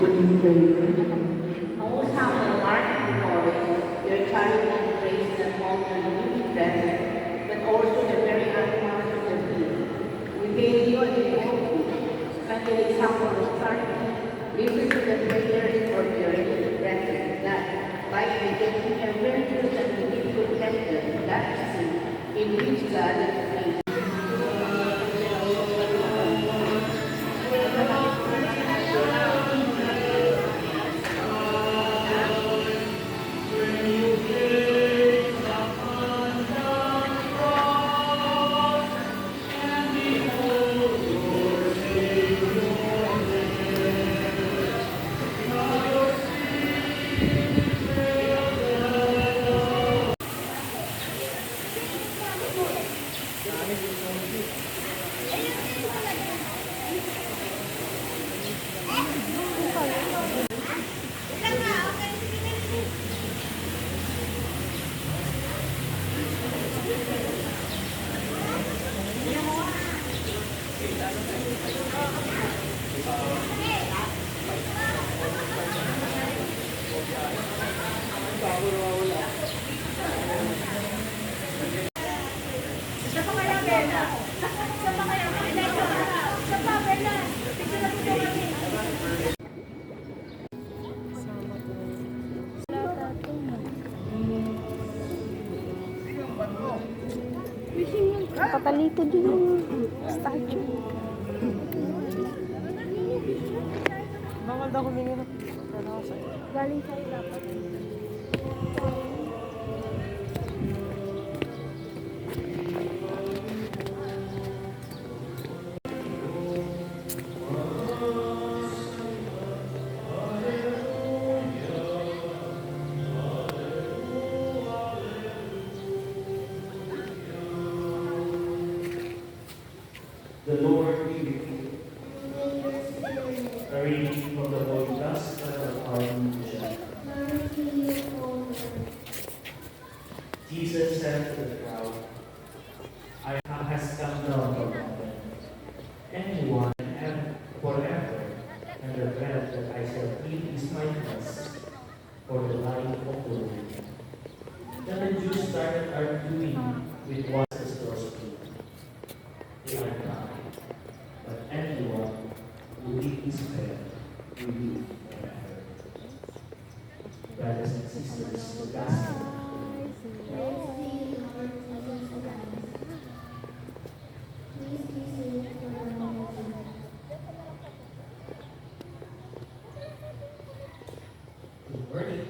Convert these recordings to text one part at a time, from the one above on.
in prayer. Most humble Martin Lawrence, your charity praise not only the living present, but also the very animals of the field. We hail you and invoke you, like an example of charity. Listen to the prayers of your brethren, that by imitating your virtues and the good temper, that is in which God is pleased. Papalito din yung statue. Bawal daw humingi na. Galing sa'yo dapat. The Lord be with you. A reading from the Holy Gospel of our Lord Jesus. Jesus said to the crowd, I has come down from heaven. Anyone and forever, and the bread that I shall eat is my flesh, for the life of the world. Then the Jews started arguing with what is gospel. They are not. But anyone who eats his bread will live forever. Brothers and sisters, the gospel. Good morning.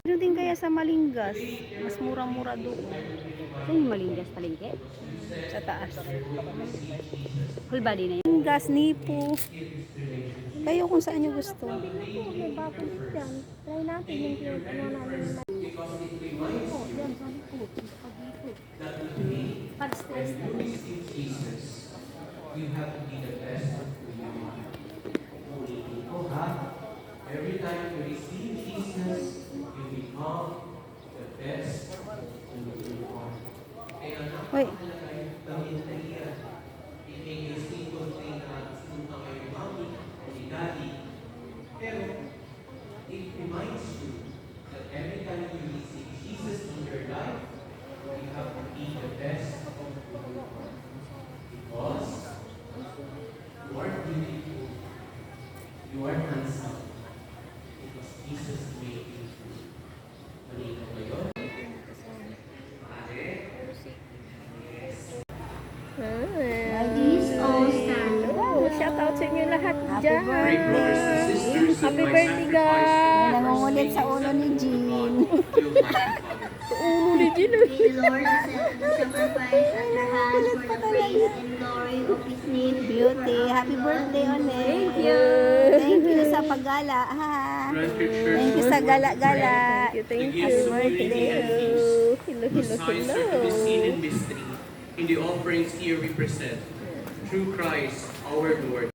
Ano din kaya sa Malingas? Mas mura-mura doon. Saan yung Malingas palengke? Sa taas. Full body na yun. Malingas, Nipo. Kayo kung saan nyo gusto. May bakit dyan. Try natin yung ano namin. Oh, dyan, sa likod. Pag stress na. Jesus, you have to be the best of who you are. Holy people, every time you receive Jesus, you become the best of who you are. Kaya Wait. napakahalaga yung damit na iyan. It may be a simple thing na sunta kayo mami o ni daddy. Pero, it reminds you that every time you receive Jesus in your life, you have to be the best of who you are. Because you are beautiful, you are handsome, because Jesus made you. Malinaw ba yun? Ate? These all stand. Shout out sa inyo lahat dyan. Great brothers and sisters, Happy birthday, guys. Nangungulit sa ulo ni Jean. Ulo ni Jean. May the Lord accept the sacrifice at your hands for the praise and glory of His name. Beauty. Happy birthday, One. Thank you. Thank you sa paggala. Ha? Thank you sa gala-gala. Thank you. Happy birthday. Hello, hello, The signs are to be seen in mystery in the offerings here we present. Through Christ our Lord.